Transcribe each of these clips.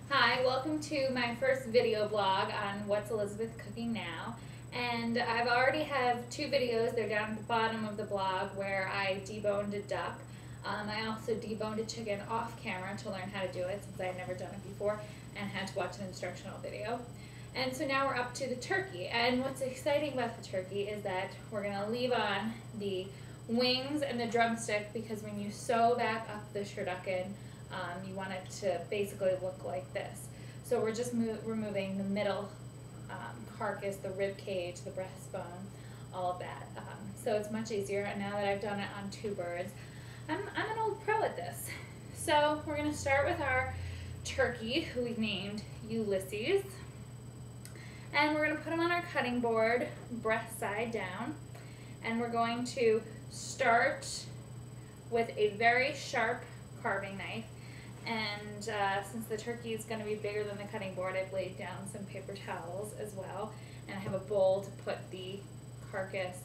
Hi, welcome to my first video blog on What's Elizabeth Cooking Now. And I've already have two videos, they're down at the bottom of the blog, where I deboned a duck. I also deboned a chicken off camera to learn how to do it since I had never done it before and had to watch an instructional video. And so now we're up to the turkey. And what's exciting about the turkey is that we're going to leave on the wings and the drumstick, because when you sew back up the turducken, you want it to basically look like this. So we're just removing the middle carcass, the rib cage, the breastbone, all of that. So it's much easier, and now that I've done it on two birds, I'm an old pro at this. So we're going to start with our turkey, who we've named Ulysses. And we're going to put him on our cutting board, breast side down. And we're going to start with a very sharp carving knife. And since the turkey is going to be bigger than the cutting board, I've laid down some paper towels as well. And I have a bowl to put the carcass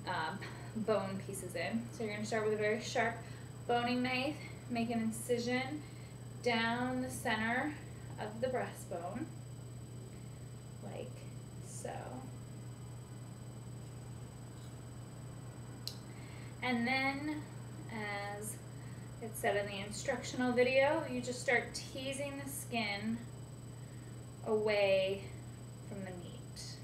and bone pieces in. So you're going to start with a very sharp boning knife, make an incision down the center of the breastbone, like so. And then, as it said in the instructional video, you just start teasing the skin away from the meat.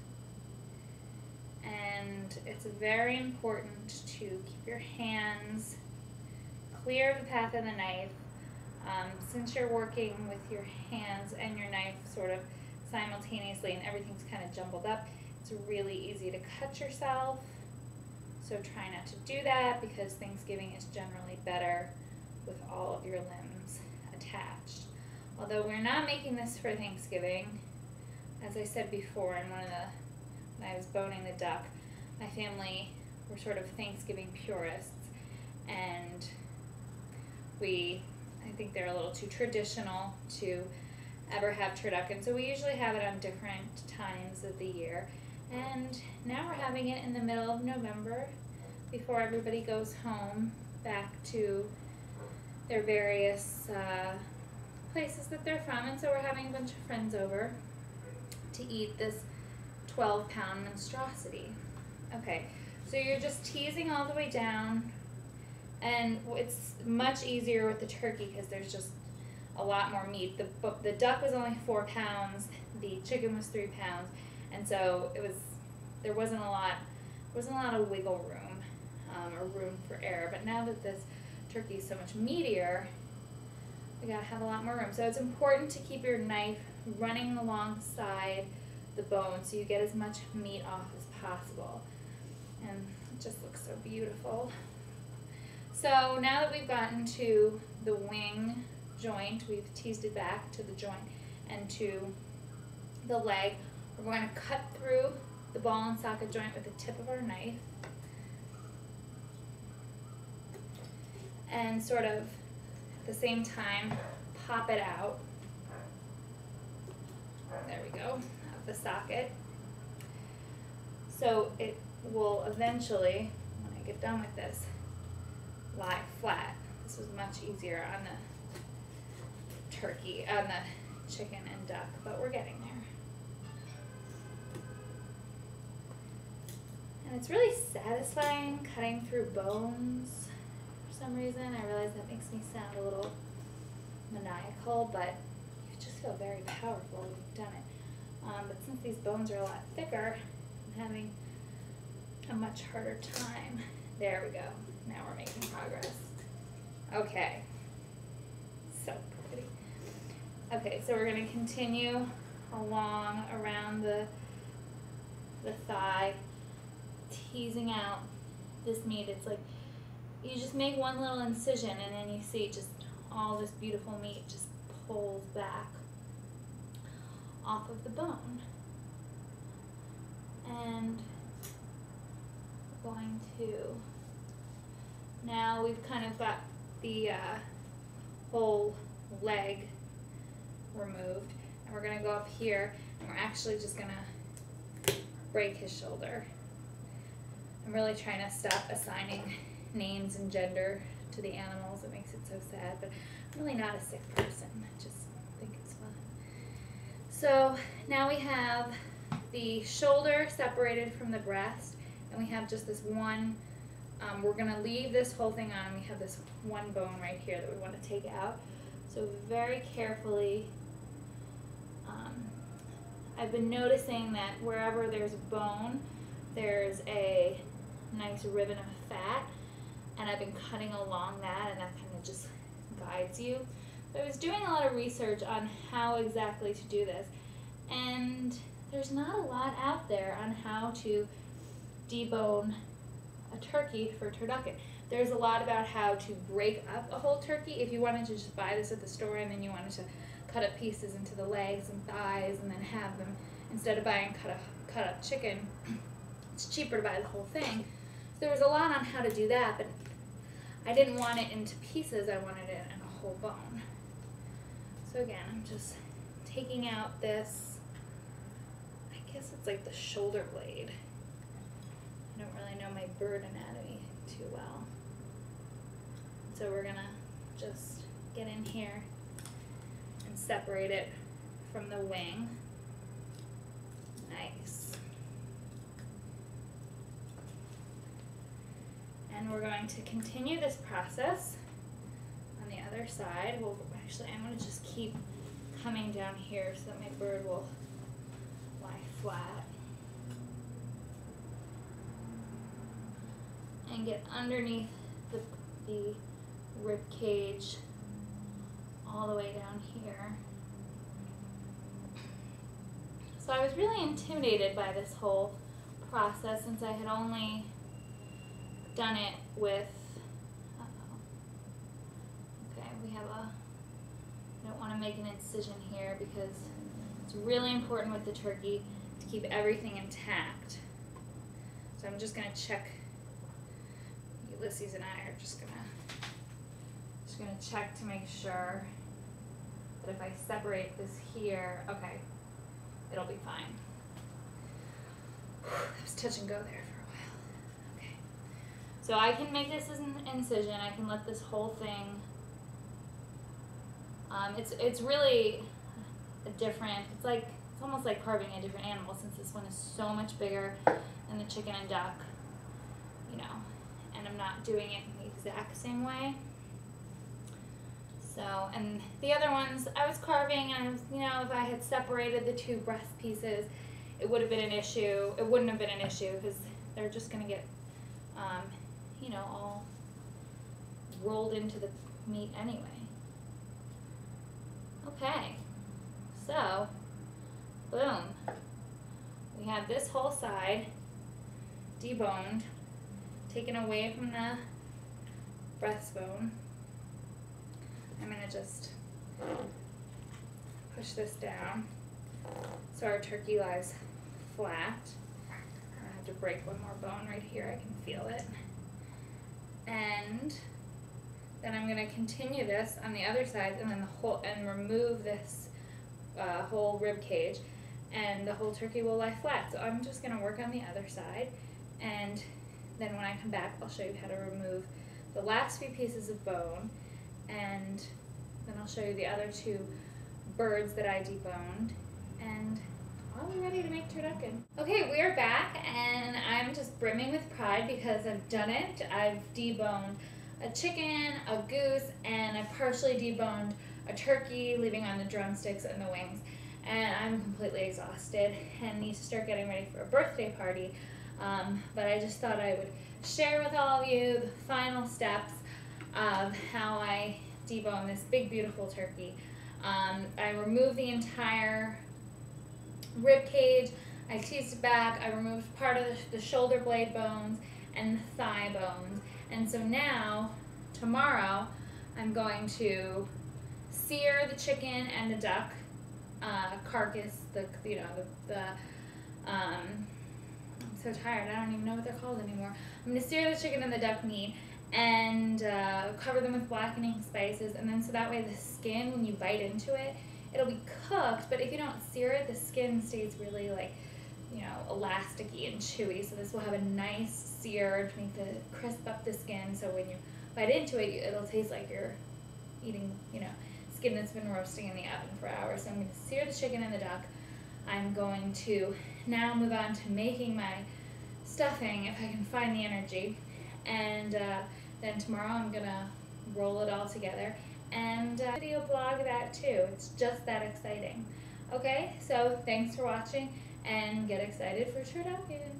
And it's very important to keep your hands clear of the path of the knife. Since you're working with your hands and your knife sort of simultaneously and everything's kind of jumbled up, it's really easy to cut yourself. So try not to do that, because Thanksgiving is generally better with all of your limbs attached. Although we're not making this for Thanksgiving, as I said before when I was boning the duck, my family were sort of Thanksgiving purists, and I think they're a little too traditional to ever have turducken, so we usually have it on different times of the year. And now we're having it in the middle of November, before everybody goes home back to their various places that they're from. And so we're having a bunch of friends over to eat this 12-pound monstrosity. Okay, so you're just teasing all the way down, and it's much easier with the turkey because there's just a lot more meat. The duck was only 4 pounds, the chicken was 3 pounds, and so there wasn't a lot of wiggle room or room for error. But now that this turkey is so much meatier, we gotta have a lot more room. So it's important to keep your knife running alongside the bone so you get as much meat off as possible. And it just looks so beautiful. So now that we've gotten to the wing joint, we've teased it back to the joint and to the leg, we're going to cut through the ball and socket joint with the tip of our knife and sort of at the same time pop it out. There we go, of the socket. So it will eventually, when I get done with this, lie flat. This was much easier on the turkey, on the chicken and duck, but we're getting there. And it's really satisfying cutting through bones for some reason. I realize that makes me sound a little maniacal, but you just feel very powerful when you've done it. But since these bones are a lot thicker, I'm having a much harder time. There we go. Now we're making progress. Okay. So pretty. Okay, so we're going to continue along around the thigh, teasing out this meat. It's like you just make one little incision and then you see just all this beautiful meat just pulls back off of the bone. And we're going to, now we've kind of got the whole leg removed, and we're going to go up here and we're actually just going to break his shoulder. I'm really trying to stop assigning names and gender to the animals. It makes it so sad, but I'm really not a sick person. I just think it's So now we have the shoulder separated from the breast, and we have just this one. We're going to leave this whole thing on, and we have this one bone right here that we want to take out. So very carefully, I've been noticing that wherever there's a bone, there's a nice ribbon of fat, and I've been cutting along that, and that kind of just guides you. So I was doing a lot of research on how exactly to do this, and there's not a lot out there on how to debone a turkey for turducken. There's a lot about how to break up a whole turkey. If you wanted to just buy this at the store and then you wanted to cut up pieces into the legs and thighs and then have them, instead of buying cut up chicken, it's cheaper to buy the whole thing. So there was a lot on how to do that, but I didn't want it into pieces. I wanted it in a whole bone. So again, I'm just taking out this, I guess it's like the shoulder blade. I don't really know my bird anatomy too well. So we're gonna just get in here and separate it from the wing. Nice. And we're going to continue this process on the other side. Well, actually, I'm going to just keep coming down here so that my bird will lie flat. And get underneath the rib cage all the way down here. So I was really intimidated by this whole process since I had only done it with, okay, we have I don't want to make an incision here because it's really important with the turkey to keep everything intact. So I'm just going to check, Ulysses and I are just going to check to make sure that if I separate this here, okay, it'll be fine. It was touch and go there for a while. Okay. So I can make this as an incision. I can let this whole thing, it's really a different, it's almost like carving a different animal since this one is so much bigger than the chicken and duck, you know, and I'm not doing it in the exact same way. So, and the other ones I was carving, and I was, you know, if I had separated the two breast pieces, it would have been an issue. It wouldn't have been an issue because they're just going to get, you know, all rolled into the meat anyway. Okay, so, boom. We have this whole side deboned, taken away from the breastbone. I'm going to just push this down so our turkey lies flat. I have to break one more bone right here. I can feel it. And then I'm going to continue this on the other side, and then remove this whole rib cage, and the whole turkey will lie flat. So I'm just going to work on the other side, and then when I come back, I'll show you how to remove the last few pieces of bone, and then I'll show you the other two birds that I deboned, and I'll be ready to make turducken. Okay, we are back, and I'm just brimming with pride because I've done it. I've deboned a chicken, a goose, and I've partially deboned a turkey, leaving on the drumsticks and the wings. And I'm completely exhausted and need to start getting ready for a birthday party. But I just thought I would share with all of you the final steps of how I debone this big, beautiful turkey. I removed the entire rib cage, I teased it back, I removed part of the shoulder blade bones and the thigh bones. And so now, tomorrow, I'm going to sear the chicken and the duck carcass, I'm so tired, I don't even know what they're called anymore. I'm going to sear the chicken and the duck meat and cover them with blackening spices, and then so that way the skin, when you bite into it, it'll be cooked, but if you don't sear it, the skin stays really elasticy and chewy, so this will have a nice sear to make crisp up the skin, so when you bite into it, it'll taste like you're eating, skin that's been roasting in the oven for hours. So I'm going to sear the chicken and the duck. I'm going to now move on to making my stuffing if I can find the energy. And then tomorrow I'm going to roll it all together and video blog that too. It's just that exciting. Okay, so thanks for watching and get excited for Turducken.